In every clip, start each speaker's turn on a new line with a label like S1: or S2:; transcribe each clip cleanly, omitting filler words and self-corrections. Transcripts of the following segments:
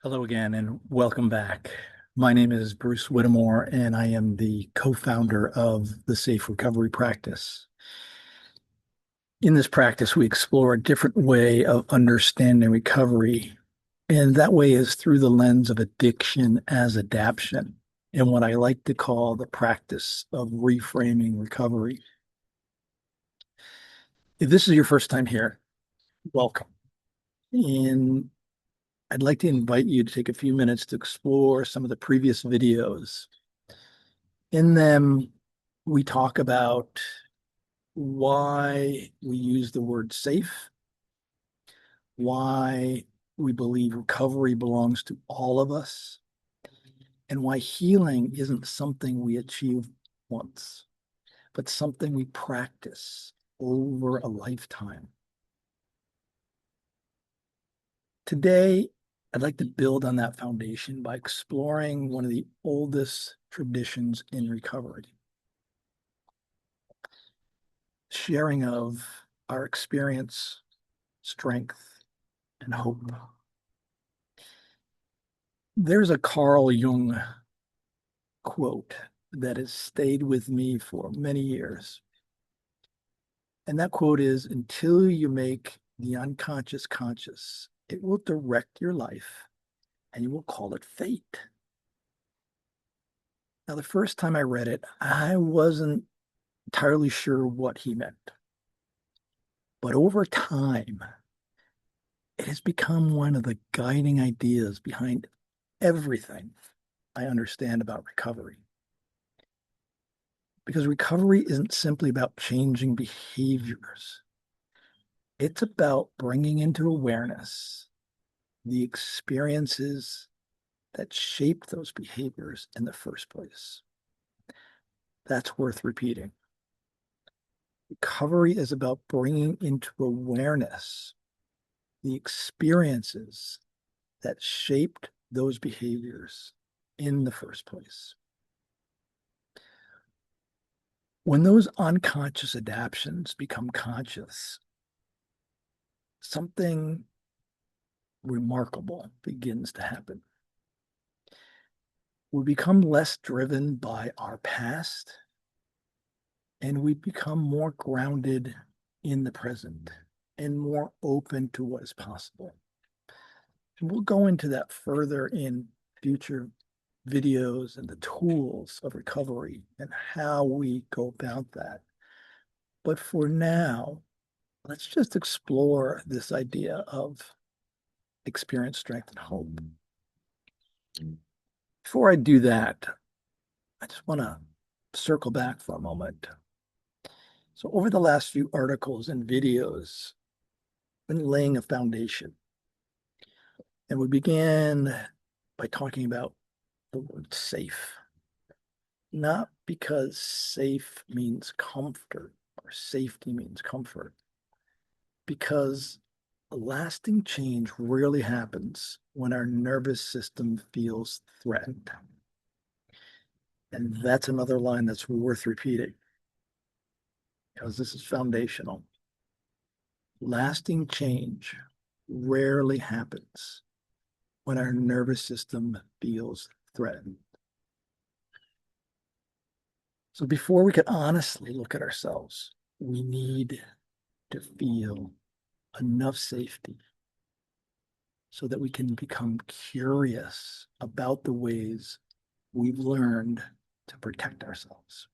S1: Hello again and welcome back. My name is Bruce Whittemore and I am the co-founder of the Safe Recovery Practice. In this practice, we explore a different way of understanding recovery, and that way is through the lens of addiction as adaptation and what I like to call the practice of reframing recovery. If this is your first time here, welcome. And I'd like to invite you to take a few minutes to explore some of the previous videos. In them, we talk about why we use the word safe, why we believe recovery belongs to all of us, and why healing isn't something we achieve once, but something we practice over a lifetime. Today, I'd like to build on that foundation by exploring one of the oldest traditions in recovery, sharing of our experience, strength, and hope. There's a Carl Jung quote that has stayed with me for many years. And that quote is, until you make the unconscious conscious, it will direct your life and you will call it fate. Now, the first time I read it, I wasn't entirely sure what he meant. But over time, it has become one of the guiding ideas behind everything I understand about recovery. Because recovery isn't simply about changing behaviors, it's about bringing into awareness the experiences that shaped those behaviors in the first place. That's worth repeating. Recovery is about bringing into awareness the experiences that shaped those behaviors in the first place. When those unconscious adaptations become conscious, something remarkable begins to happen. We become less driven by our past and we become more grounded in the present and more open to what is possible. And we'll go into that further in future videos and the tools of recovery and how we go about that. But for now, let's just explore this idea of experience, strength, and hope. Before I do that, I just want to circle back for a moment. So over the last few articles and videos, I've been laying a foundation. And we began by talking about the word safe. Not because safe means comfort or safety means comfort, because lasting change rarely happens when our nervous system feels threatened. And that's another line that's worth repeating because this is foundational. Lasting change rarely happens when our nervous system feels threatened. So before we can honestly look at ourselves, we need to feel enough safety so that we can become curious about the ways we've learned to protect ourselves.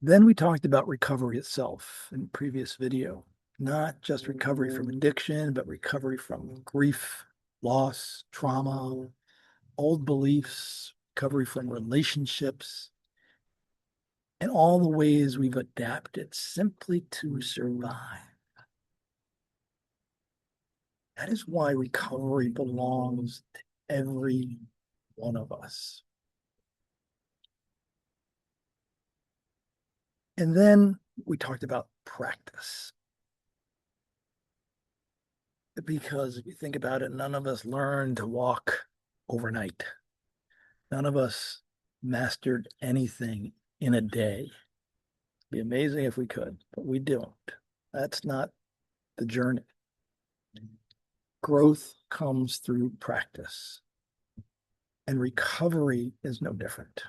S1: Then we talked about recovery itself in the previous video, not just recovery from addiction, but recovery from grief, loss, trauma, old beliefs, recovery from relationships, and all the ways we've adapted simply to survive. That is why recovery belongs to every one of us. And then we talked about practice. Because if you think about it, none of us learned to walk overnight. None of us mastered anything in a day. It'd be amazing if we could, but we don't. That's not the journey. growth comes through practice, and recovery is no different.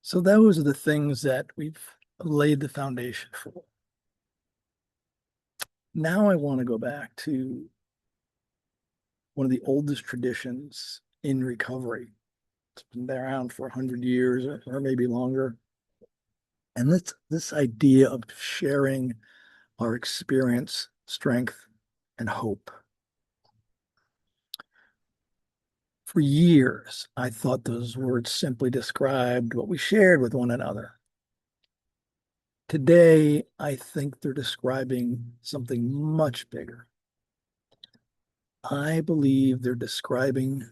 S1: So those are the things that we've laid the foundation for. Now I want to go back to one of the oldest traditions in recovery. It's been around for 100 years or maybe longer. And this idea of sharing our experience, strength, and hope. For years, I thought those words simply described what we shared with one another. Today, I think they're describing something much bigger. I believe they're describing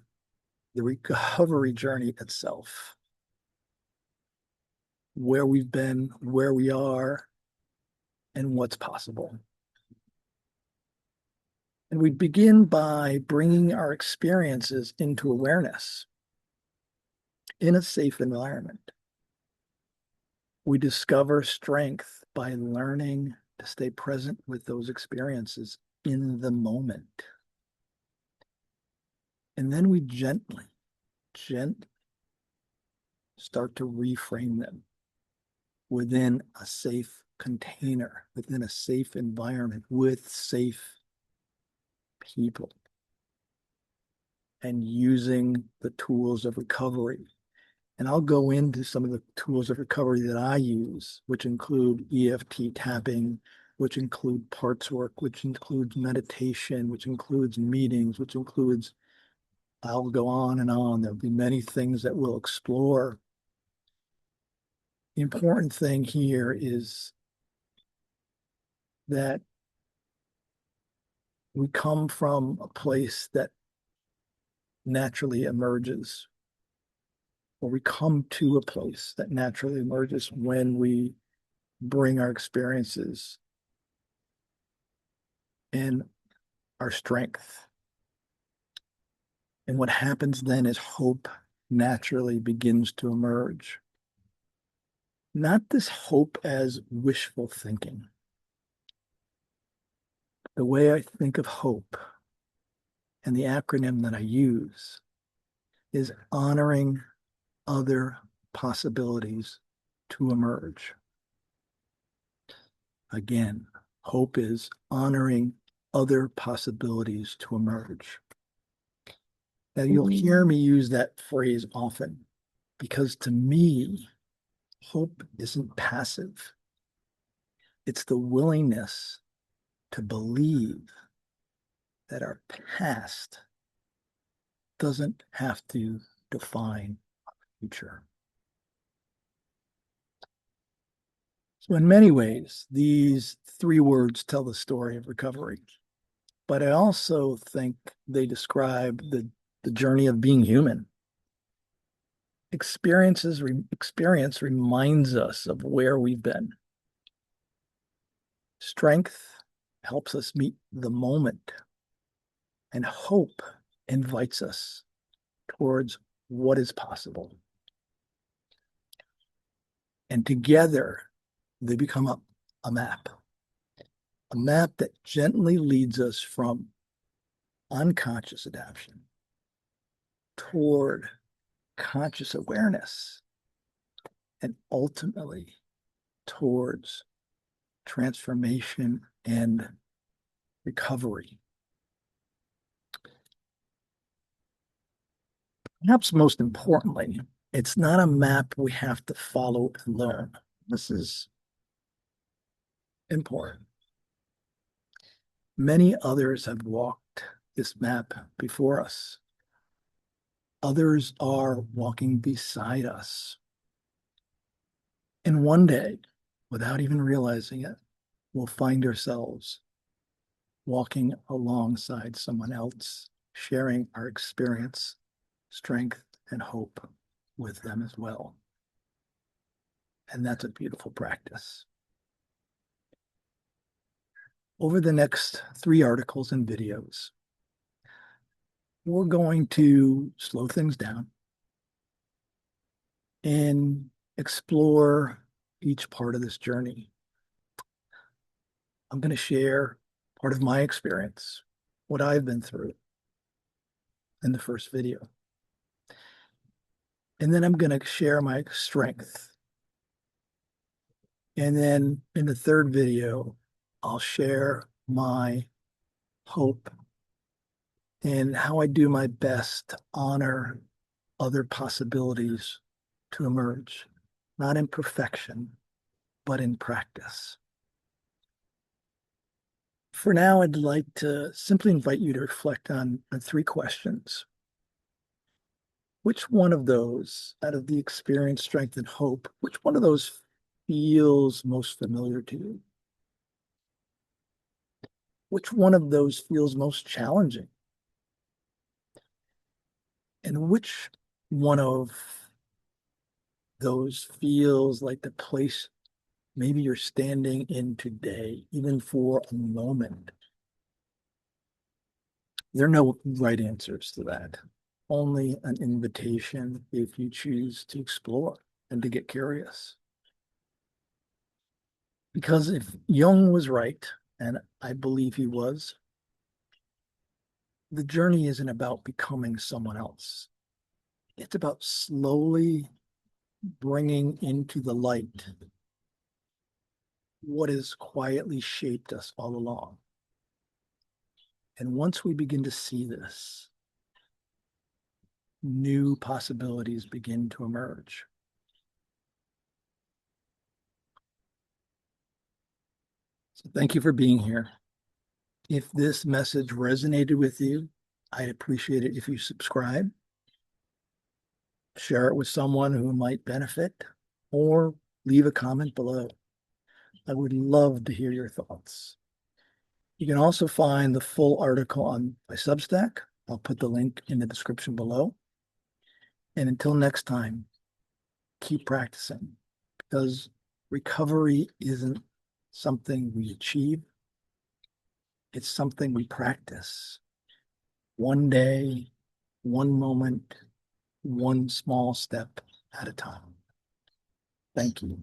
S1: the recovery journey itself, where we've been, where we are, and what's possible. And we begin by bringing our experiences into awareness in a safe environment. We discover strength by learning to stay present with those experiences in the moment. And then we gently start to reframe them within a safe container, within a safe environment, with safe people, and using the tools of recovery. And I'll go into some of the tools of recovery that I use, which include EFT tapping, which include parts work, which includes meditation, which includes meetings, which includes, I'll go on and on. There'll be many things that we'll explore. The important thing here is that we come from a place that naturally emerges, or we come to a place that naturally emerges when we bring our experiences and our strength. And what happens then is hope naturally begins to emerge. Not this hope as wishful thinking. The way I think of hope and the acronym that I use is honoring other possibilities to emerge. Again, hope is honoring other possibilities to emerge. Now, you'll hear me use that phrase often because to me, hope isn't passive. It's the willingness to believe that our past doesn't have to define our future. So in many ways, these three words tell the story of recovery. But I also think they describe the journey of being human. Experience reminds us of where we've been. Strength helps us meet the moment, and hope invites us towards what is possible. And together, they become a map that gently leads us from unconscious adaptation toward conscious awareness, and ultimately towards transformation and recovery. Perhaps most importantly, it's not a map we have to follow and learn. This is important. Many others have walked this map before us. Others are walking beside us. And one day, without even realizing it, we'll find ourselves walking alongside someone else, sharing our experience, strength, and hope with them as well. And that's a beautiful practice. Over the next 3 articles and videos, we're going to slow things down and explore each part of this journey. I'm going to share part of my experience, what I've been through in the first video. And then I'm going to share my strength. And then in the third video, I'll share my hope and how I do my best to honor other possibilities to emerge, not in perfection, but in practice. For now, I'd like to simply invite you to reflect on three questions. Which one of those, out of the experience, strength, and hope, which one of those feels most familiar to you? Which one of those feels most challenging? And which one of those feels like the place maybe you're standing in today, even for a moment? There are no right answers to that. Only an invitation if you choose to explore and to get curious. Because if Jung was right, and I believe he was, the journey isn't about becoming someone else. It's about slowly bringing into the light what has quietly shaped us all along. And once we begin to see this, new possibilities begin to emerge. So thank you for being here. If this message resonated with you, I'd appreciate it if you subscribe, share it with someone who might benefit, or leave a comment below. I would love to hear your thoughts. You can also find the full article on my Substack. I'll put the link in the description below. And until next time, keep practicing, because recovery isn't something we achieve. It's something we practice. One day, one moment, one small step at a time. Thank you.